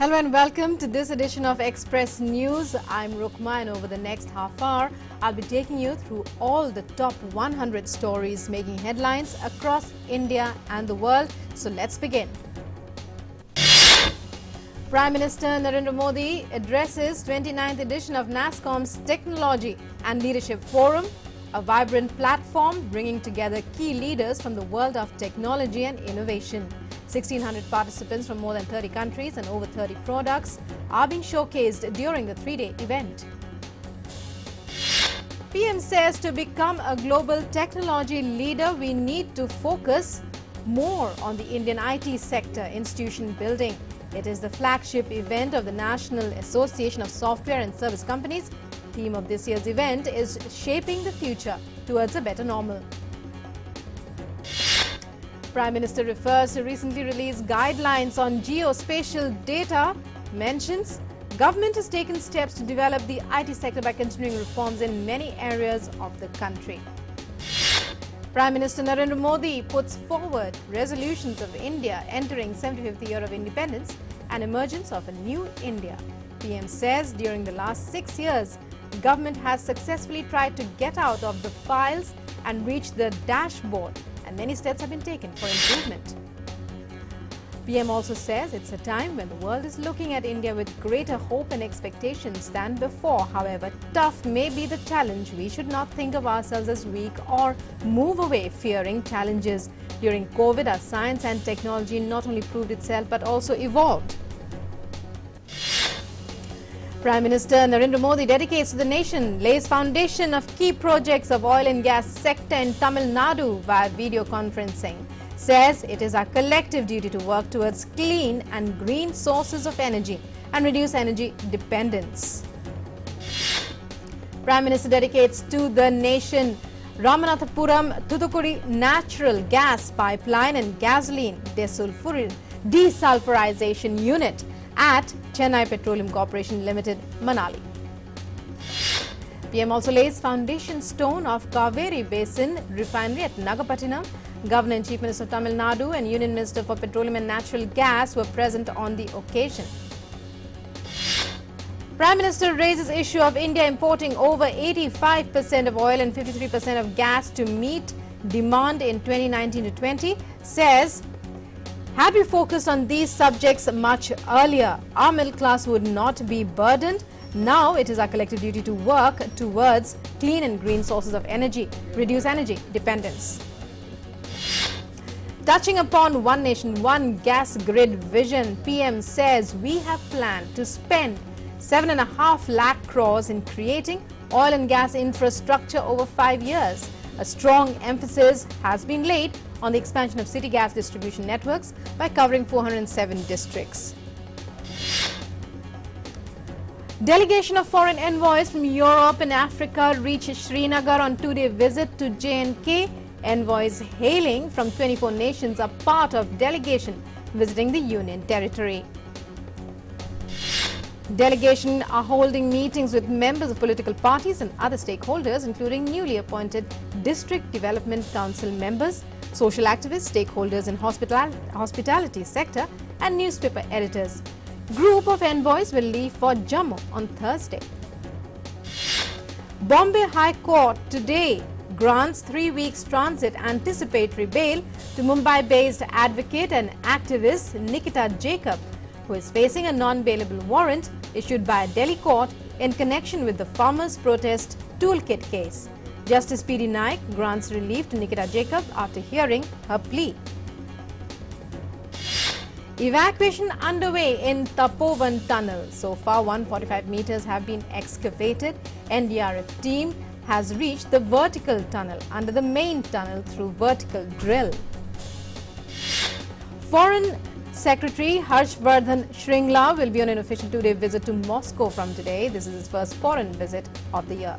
Hello and welcome to this edition of Express News. I'm Rukma, and over the next half hour, I'll be taking you through all the top 100 stories making headlines across India and the world. So let's begin. Prime Minister Narendra Modi addresses 29th edition of NASSCOM's Technology and Leadership Forum, a vibrant platform bringing together key leaders from the world of technology and innovation. 1,600 participants from more than 30 countries and over 30 products are being showcased during the three-day event. PM says to become a global technology leader, we need to focus more on the Indian IT sector institution building. It is the flagship event of the National Association of Software and Service Companies. The theme of this year's event is Shaping the Future Towards a Better Normal. Prime Minister refers to recently released guidelines on geospatial data, mentions government has taken steps to develop the IT sector by continuing reforms in many areas of the country. Prime Minister Narendra Modi puts forward resolutions of India entering 75th year of independence and emergence of a new India. PM says during the last 6 years, government has successfully tried to get out of the files and reach the dashboard, and many steps have been taken for improvement. PM also says it's a time when the world is looking at India with greater hope and expectations than before. However tough may be the challenge, we should not think of ourselves as weak or move away fearing challenges. During COVID, our science and technology not only proved itself but also evolved. Prime Minister Narendra Modi dedicates to the nation, lays foundation of key projects of oil and gas sector in Tamil Nadu via video conferencing. Says it is our collective duty to work towards clean and green sources of energy and reduce energy dependence. Prime Minister dedicates to the nation Ramanathapuram Thuthukudi natural gas pipeline and gasoline desulfurization unit at Chennai Petroleum Corporation Limited, Manali. PM also lays foundation stone of Kaveri Basin Refinery at Nagapattinam. Governor and Chief Minister of Tamil Nadu and Union Minister for Petroleum and Natural Gas were present on the occasion. Prime Minister raises issue of India importing over 85% of oil and 53% of gas to meet demand in 2019-20. Says, had we focused on these subjects much earlier, our middle class would not be burdened. Now it is our collective duty to work towards clean and green sources of energy, reduce energy dependence. Touching upon One Nation, One Gas Grid vision, PM says we have planned to spend 7.5 lakh crores in creating oil and gas infrastructure over 5 years. A strong emphasis has been laid on the expansion of city gas distribution networks by covering 407 districts. Delegation of foreign envoys from Europe and Africa reached Srinagar on two-day visit to J&K. Envoys hailing from 24 nations are part of delegation visiting the Union territory. Delegation are holding meetings with members of political parties and other stakeholders, including newly appointed District Development Council members, social activists, stakeholders in hospitality sector and newspaper editors. Group of envoys will leave for Jammu on Thursday. Bombay High Court today grants 3 weeks transit anticipatory bail to Mumbai-based advocate and activist Nikita Jacob, who is facing a non-bailable warrant issued by a Delhi court in connection with the farmers' protest toolkit case. Justice P.D. Naik grants relief to Nikita Jacob after hearing her plea. Evacuation underway in TAPOVAN tunnel. So far, 145 meters have been excavated. NDRF team has reached the vertical tunnel under the main tunnel through vertical drill. Foreign Secretary Harshvardhan Shringla will be on an official two-day visit to Moscow from today. This is his first foreign visit of the year.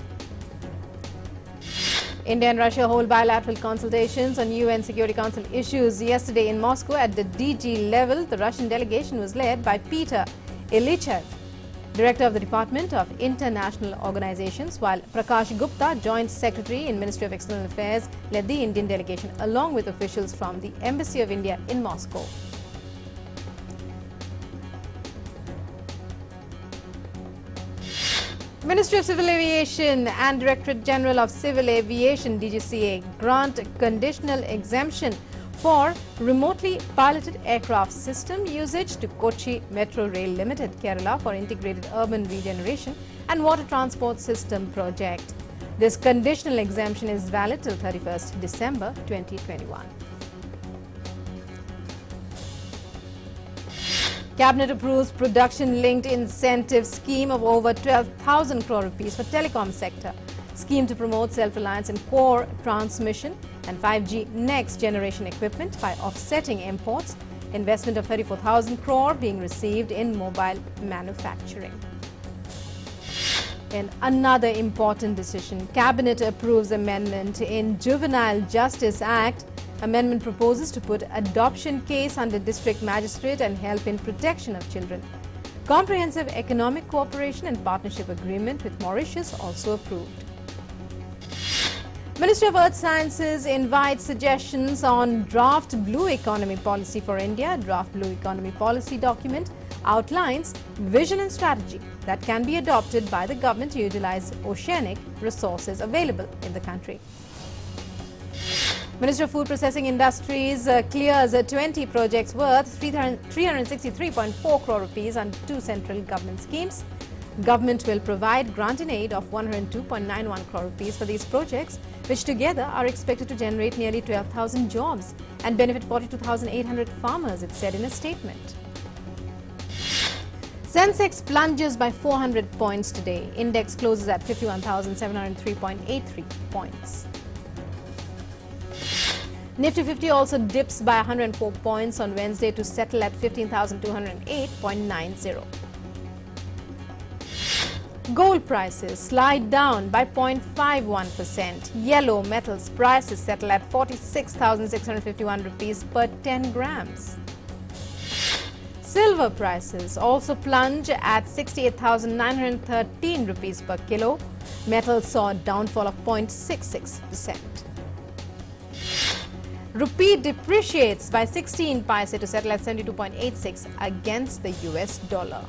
India and Russia hold bilateral consultations on UN Security Council issues yesterday in Moscow at the DG level. The Russian delegation was led by Peter Ilyichev, Director of the Department of International Organizations, while Prakash Gupta, Joint Secretary in Ministry of External Affairs, led the Indian delegation along with officials from the Embassy of India in Moscow. Ministry of Civil Aviation and Directorate General of Civil Aviation DGCA grant conditional exemption for remotely piloted aircraft system usage to Kochi Metro Rail Limited, Kerala for integrated urban regeneration and water transport system project. This conditional exemption is valid till 31st December 2021. Cabinet approves production-linked incentive scheme of over 12,000 crore rupees for telecom sector. Scheme to promote self-reliance in core transmission and 5G next generation equipment by offsetting imports. Investment of 34,000 crore being received in mobile manufacturing. In another important decision, Cabinet approves amendment in Juvenile Justice Act. Amendment proposes to put adoption case under district magistrate and help in protection of children. Comprehensive economic cooperation and partnership agreement with Mauritius also approved. Ministry of Earth Sciences invites suggestions on draft blue economy policy for India. Draft blue economy policy document outlines vision and strategy that can be adopted by the government to utilize oceanic resources available in the country. Minister of Food Processing Industries clears 20 projects worth 363.4 crore rupees under 2 central government schemes. Government will provide grant in aid of 102.91 crore rupees for these projects, which together are expected to generate nearly 12,000 jobs and benefit 42,800 farmers, it said in a statement. SENSEX plunges by 400 points today. Index closes at 51,703.83 points. Nifty 50 also dips by 104 points on Wednesday to settle at 15,208.90. Gold prices slide down by 0.51%. Yellow metals prices settle at 46,651 rupees per 10 grams. Silver prices also plunge at 68,913 rupees per kilo. Metal saw a downfall of 0.66%. Rupee depreciates by 16 paise to settle at 72.86 against the US dollar.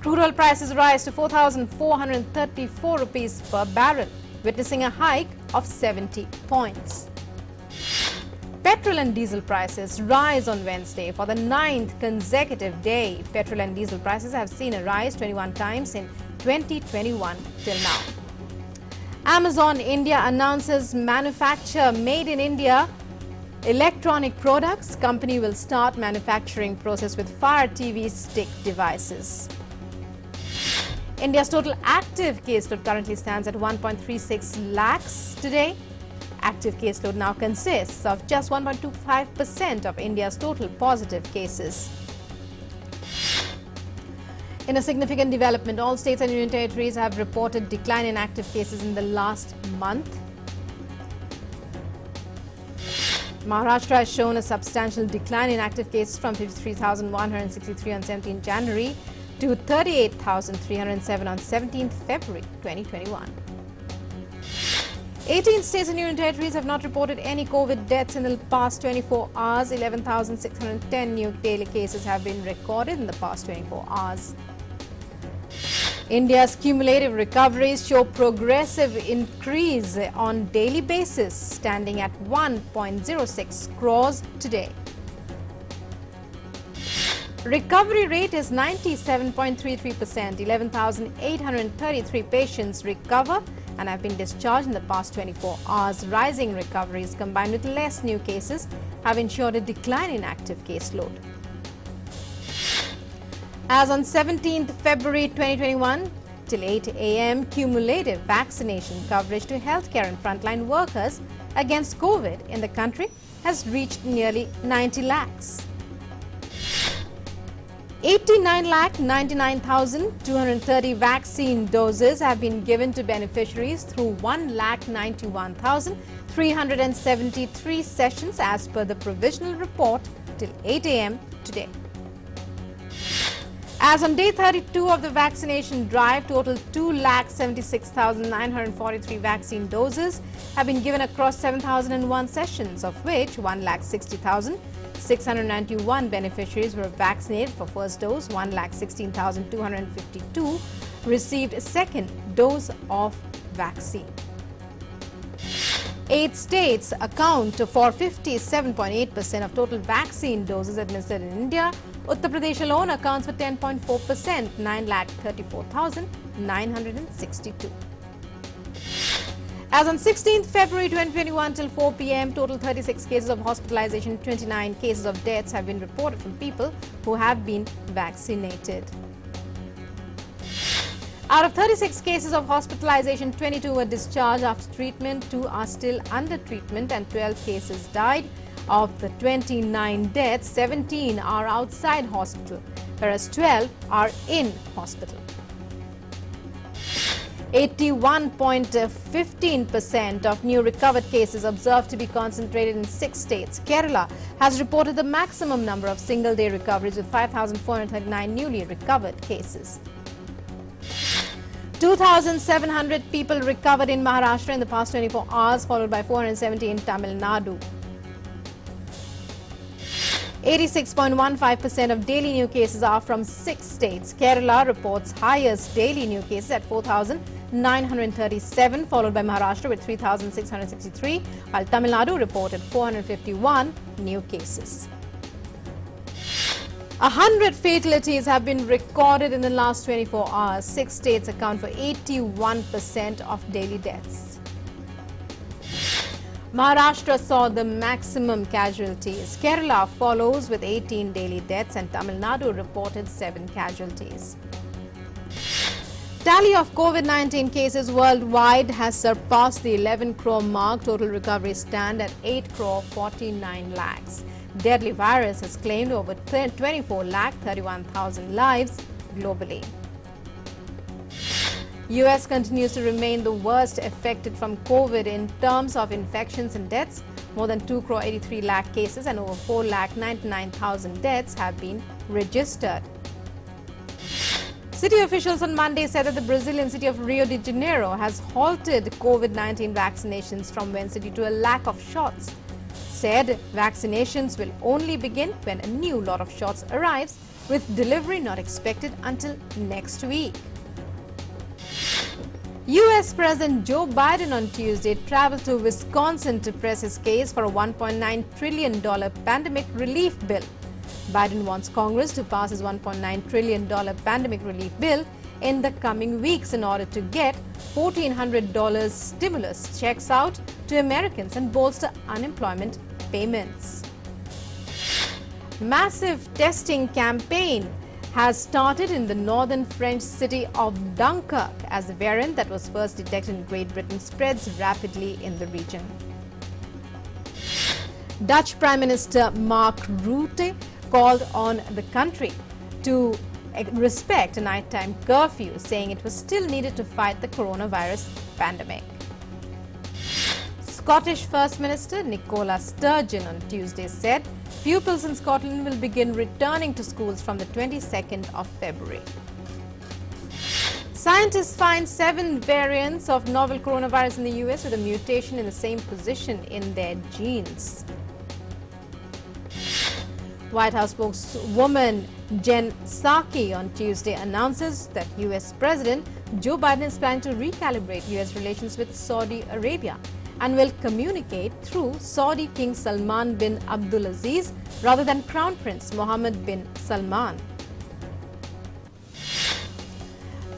Crude oil prices rise to 4,434 rupees per barrel, witnessing a hike of 70 points. Petrol and diesel prices rise on Wednesday for the 9th consecutive day. Petrol and diesel prices have seen a rise 21 times in 2021 till now. Amazon India announces manufacture made in India electronic products. Company will start manufacturing process with Fire TV stick devices. India's total active caseload currently stands at 1.36 lakhs today. Active caseload now consists of just 1.25% of India's total positive cases. In a significant development, all states and union territories have reported decline in active cases in the last month. Maharashtra has shown a substantial decline in active cases from 53,163 on 17 January to 38,307 on 17 February 2021. 18 states and union territories have not reported any COVID deaths in the past 24 hours. 11,610 new daily cases have been recorded in the past 24 hours. India's cumulative recoveries show progressive increase on daily basis, standing at 1.06 crores today. Recovery rate is 97.33%. 11,833 patients recover and have been discharged in the past 24 hours. Rising recoveries combined with less new cases have ensured a decline in active caseload. As on 17th February 2021, till 8 a.m., cumulative vaccination coverage to healthcare and frontline workers against COVID in the country has reached nearly 90 lakhs. 89,99,230 vaccine doses have been given to beneficiaries through 1,91,373 sessions as per the provisional report till 8 a.m. today. As on day 32 of the vaccination drive, total 2,76,943 vaccine doses have been given across 7,001 sessions, of which 1,60,000 691 beneficiaries were vaccinated for first dose. 1,16,252 received second dose of vaccine. 8 states account for 57.8% of total vaccine doses administered in India. Uttar Pradesh alone accounts for 10.4%, 9,34,962. As on 16th February 2021 till 4 p.m., total 36 cases of hospitalization, 29 cases of deaths have been reported from people who have been vaccinated. Out of 36 cases of hospitalization, 22 were discharged after treatment, 2 are still under treatment and 12 cases died. Of the 29 deaths, 17 are outside hospital, whereas 12 are in hospital. 81.15% of new recovered cases observed to be concentrated in 6 states. Kerala has reported the maximum number of single-day recoveries with 5,439 newly recovered cases. 2,700 people recovered in Maharashtra in the past 24 hours, followed by 470 in Tamil Nadu. 86.15% of daily new cases are from 6 states. Kerala reports highest daily new cases at 4,937, followed by Maharashtra with 3,663, while Tamil Nadu reported 451 new cases. 100 fatalities have been recorded in the last 24 hours. 6 states account for 81% of daily deaths. Maharashtra saw the maximum casualties. Kerala follows with 18 daily deaths and Tamil Nadu reported 7 casualties. Tally of COVID-19 cases worldwide has surpassed the 11 crore mark. Total recoveries stand at 8 crore 49 lakhs. Deadly virus has claimed over 24,31,000 lives globally. US continues to remain the worst affected from COVID in terms of infections and deaths. More than 2 crore 83 lakh cases and over 4,99,000 deaths have been registered. City officials on Monday said that the Brazilian city of Rio de Janeiro has halted COVID-19 vaccinations from Wednesday due to a lack of shots. Said vaccinations will only begin when a new lot of shots arrives, with delivery not expected until next week. US President Joe Biden on Tuesday traveled to Wisconsin to press his case for a $1.9 trillion pandemic relief bill. Biden wants Congress to pass his $1.9 trillion pandemic relief bill in the coming weeks in order to get $1,400 stimulus checks out to Americans and bolster unemployment payments. Massive testing campaign has started in the northern French city of Dunkirk as the variant that was first detected in Great Britain spreads rapidly in the region. Dutch Prime Minister Mark Rutte called on the country to respect a nighttime curfew, saying it was still needed to fight the coronavirus pandemic. Scottish First Minister Nicola Sturgeon on Tuesday said pupils in Scotland will begin returning to schools from the 22nd of February. Scientists find 7 variants of novel coronavirus in the US with a mutation in the same position in their genes. White House spokeswoman Jen Psaki on Tuesday announces that US President Joe Biden is planning to recalibrate US relations with Saudi Arabia and will communicate through Saudi King Salman bin Abdulaziz rather than Crown Prince Mohammed bin Salman.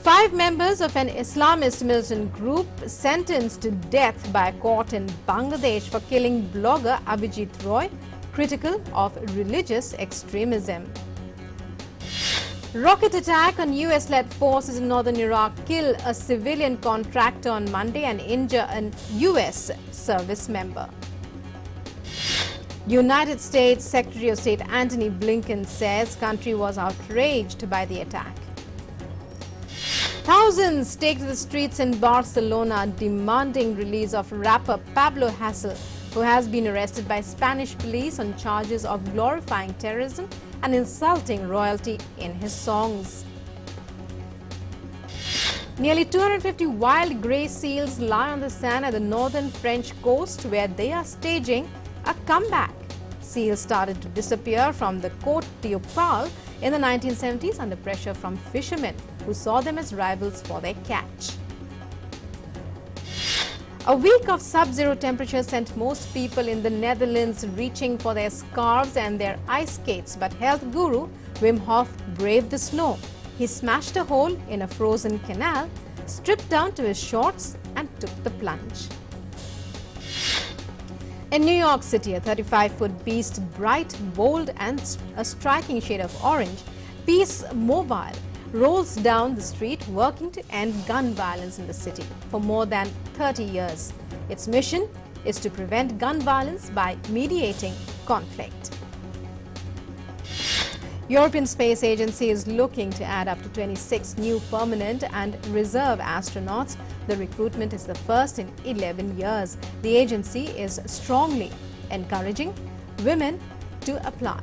5 members of an Islamist militant group sentenced to death by a court in Bangladesh for killing blogger Abhijit Roy, critical of religious extremism. Rocket attack on US-led forces in northern Iraq kill a civilian contractor on Monday and injure a US service member. United States Secretary of State Antony Blinken says country was outraged by the attack. Thousands take to the streets in Barcelona demanding release of rapper Pablo Hasél, who has been arrested by Spanish police on charges of glorifying terrorism and insulting royalty in his songs. Nearly 250 wild grey seals lie on the sand at the northern French coast where they are staging a comeback. seals started to disappear from the Côte d'Opale in the 1970s under pressure from fishermen who saw them as rivals for their catch. A week of sub-zero temperatures sent most people in the Netherlands reaching for their scarves and their ice skates, but health guru Wim Hof braved the snow. He smashed a hole in a frozen canal, stripped down to his shorts and took the plunge. In New York City, a 35-foot beast, bright, bold and a striking shade of orange, Peace Mobile, rolls down the street working to end gun violence in the city for more than 30 years. Its mission is to prevent gun violence by mediating conflict. European Space Agency is looking to add up to 26 new permanent and reserve astronauts. The recruitment is the first in 11 years. The agency is strongly encouraging women to apply.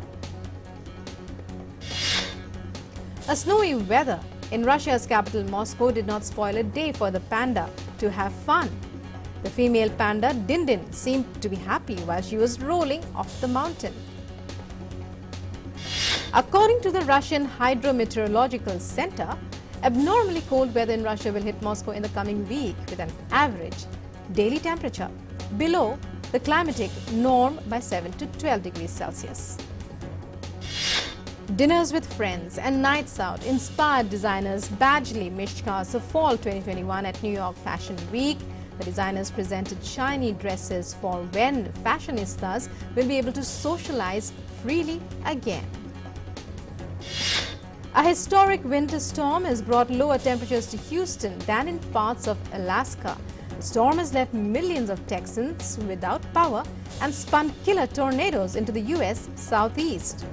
A snowy weather in Russia's capital Moscow did not spoil a day for the panda to have fun. The female panda Dindin seemed to be happy while she was rolling off the mountain. According to the Russian Hydrometeorological Center, abnormally cold weather in Russia will hit Moscow in the coming week with an average daily temperature below the climatic norm by 7 to 12 degrees Celsius. Dinners with friends and nights out inspired designers Badgley Mishkas for Fall 2021 at New York Fashion Week. The designers presented shiny dresses for when fashionistas will be able to socialize freely again. A historic winter storm has brought lower temperatures to Houston than in parts of Alaska. The storm has left millions of Texans without power and spun killer tornadoes into the U.S. southeast.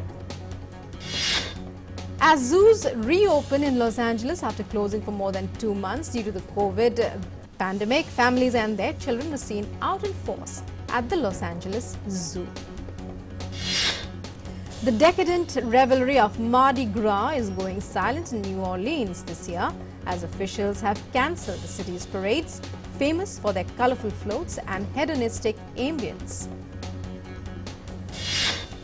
As zoos reopen in Los Angeles after closing for more than 2 months due to the COVID pandemic, families and their children were seen out in force at the Los Angeles Zoo. The decadent revelry of Mardi Gras is going silent in New Orleans this year as officials have cancelled the city's parades, famous for their colorful floats and hedonistic ambience.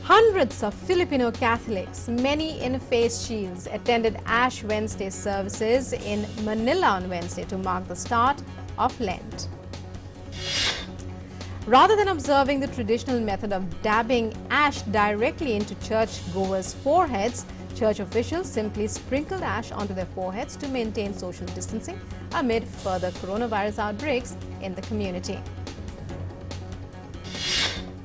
Hundreds of Filipino Catholics, many in face shields, attended Ash Wednesday services in Manila on Wednesday to mark the start of Lent. Rather than observing the traditional method of dabbing ash directly into church-goers' foreheads, church officials simply sprinkled ash onto their foreheads to maintain social distancing amid further coronavirus outbreaks in the community.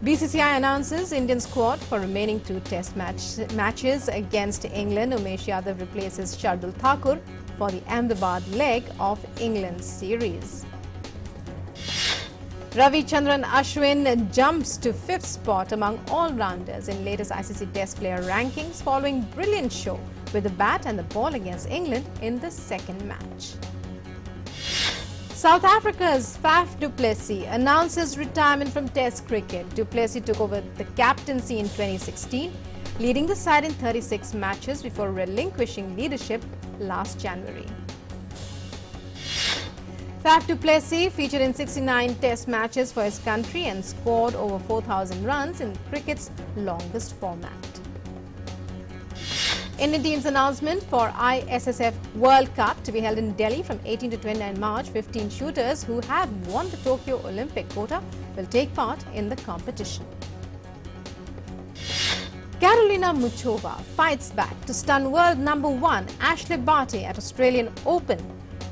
BCCI announces Indian squad for remaining 2 test matches against England. Umesh Yadav replaces Shardul Thakur for the Ahmedabad leg of England's series. Ravichandran Ashwin jumps to 5th spot among all-rounders in latest ICC Test player rankings following brilliant show with the bat and the ball against England in the second match. South Africa's Faf du Plessis announces retirement from Test cricket. Du Plessis took over the captaincy in 2016, leading the side in 36 matches before relinquishing leadership last January. Faf du Plessis featured in 69 Test matches for his country and scored over 4,000 runs in cricket's longest format. Indian team's announcement for ISSF World Cup to be held in Delhi from 18 to 29 March. 15 shooters who have won the Tokyo Olympic quota will take part in the competition. Karolina Muchova fights back to stun world #1 Ashley Barty at Australian Open.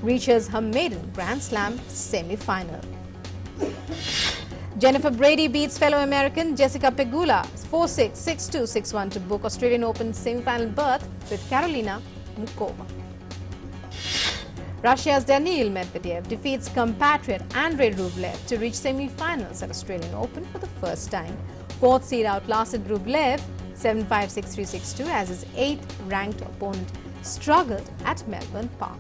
Reaches her maiden Grand Slam semi-final. Jennifer Brady beats fellow American Jessica Pegula 4-6, 6-2, 6-1 to book Australian Open semi-final berth with Karolina Muchova. Russia's Daniil Medvedev defeats compatriot Andrei Rublev to reach semi-finals at Australian Open for the first time. 4th seed outlasted Rublev 7-5, 6-3, 6-2 as his 8th ranked opponent struggled at Melbourne Park.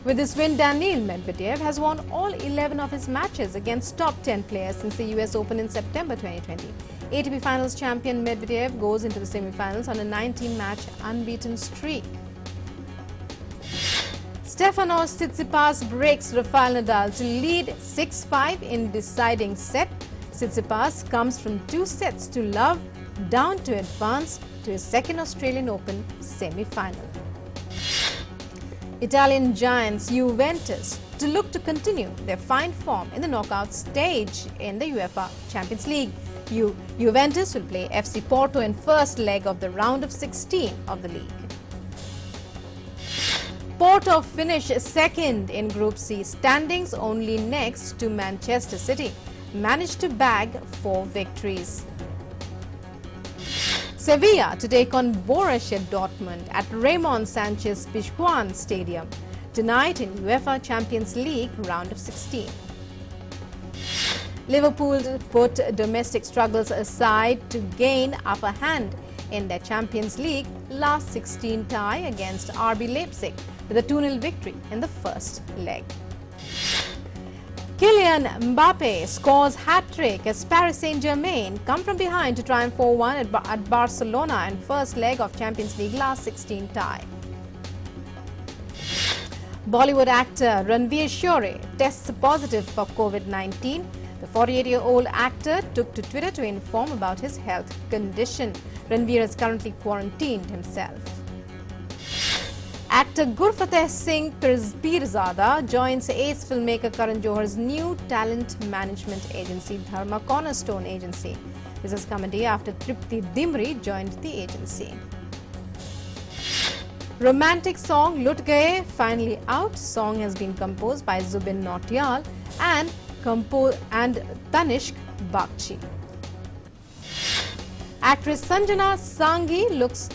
With this win, Daniil Medvedev has won all 11 of his matches against top 10 players since the US Open in September 2020. ATP Finals champion Medvedev goes into the semi-finals on a 19-match unbeaten streak. Stefanos Tsitsipas breaks Rafael Nadal to lead 6-5 in deciding set. Tsitsipas comes from 2 sets to love down to advance to his second Australian Open semi-final. Italian giants Juventus to look to continue their fine form in the knockout stage in the UEFA Champions League. Juventus will play FC Porto in first leg of the round of 16 of the league. Porto finished second in Group C standings, only next to Manchester City, managed to bag 4 victories. Sevilla to take on Borussia Dortmund at Ramon Sanchez Pizjuan Stadium tonight in UEFA Champions League round of 16. Liverpool put domestic struggles aside to gain upper hand in their Champions League last 16 tie against RB Leipzig with a 2-0 victory in the first leg. Kylian Mbappe scores hat-trick as Paris Saint-Germain come from behind to triumph 4-1 at Barcelona in first leg of Champions League last 16 tie. Bollywood actor Ranveer Shure tests positive for COVID-19. The 48-year-old actor took to Twitter to inform about his health condition. Ranveer is currently quarantined himself. Actor Gurfateh Singh Pirzada joins ace filmmaker Karan Johar's new talent management agency, Dharma Cornerstone Agency. This has come a day after Tripti Dimri joined the agency. Romantic song Lut Gaye finally out. Song has been composed by Zubin Nautiyal and Tanishq Bakshi. Actress Sanjana Sanghi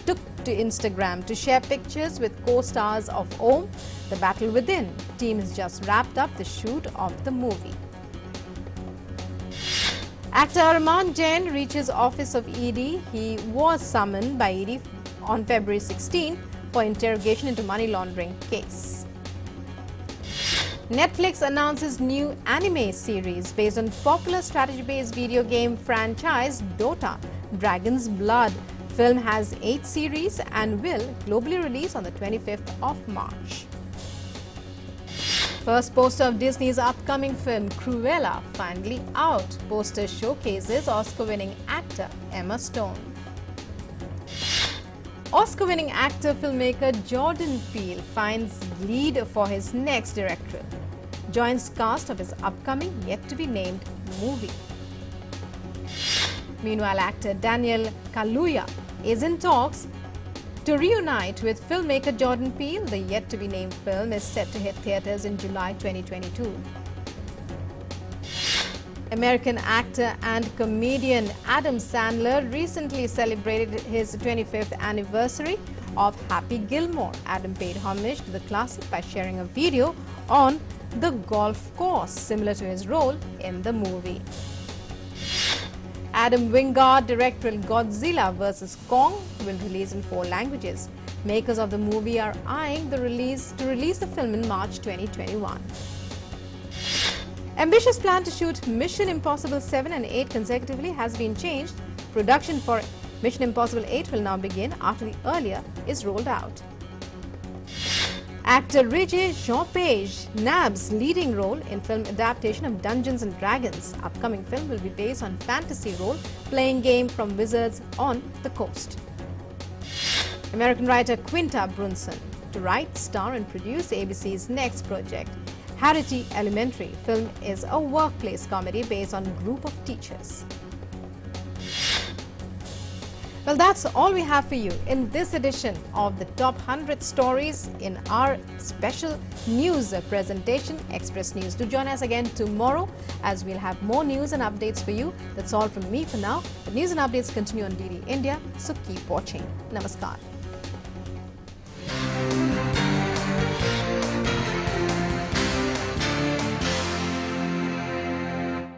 took to Instagram to share pictures with co-stars of Om, The Battle Within. Team has just wrapped up the shoot of the movie. Actor Arman Jain reaches office of ED. He was summoned by ED on February 16 for interrogation into money laundering case. Netflix announces new anime series based on popular strategy-based video game franchise Dota, Dragon's Blood. Film has 8 series and will globally release on the 25th of March. First poster of Disney's upcoming film Cruella finally out. Poster showcases Oscar-winning actor Emma Stone. Oscar-winning actor filmmaker Jordan Peele finds lead for his next directorial. Joins cast of his upcoming yet-to-be-named movie. Meanwhile, actor Daniel Kaluuya is in talks to reunite with filmmaker Jordan Peele. The yet-to-be-named film is set to hit theatres in July 2022. American actor and comedian Adam Sandler recently celebrated his 25th anniversary of Happy Gilmore. Adam paid homage to the classic by sharing a video on the golf course, similar to his role in the movie. Adam Wingard directorial Godzilla vs. Kong will release in 4 languages. Makers of the movie are eyeing to release the film in March 2021. Ambitious plan to shoot Mission Impossible 7 and 8 consecutively has been changed. Production for Mission Impossible 8 will now begin after the earlier is rolled out. Actor REGE nabs leading role in film adaptation of Dungeons & Dragons. Upcoming film will be based on fantasy role-playing game from Wizards on the Coast. American writer Quinta Brunson to write, star and produce ABC's next project. Harity Elementary film is a workplace comedy based on a group of teachers. Well, that's all we have for you in this edition of the Top 100 Stories in our special news presentation, Express News. Do join us again tomorrow as we'll have more news and updates for you. That's all from me for now. The news and updates continue on DD India, so keep watching. Namaskar.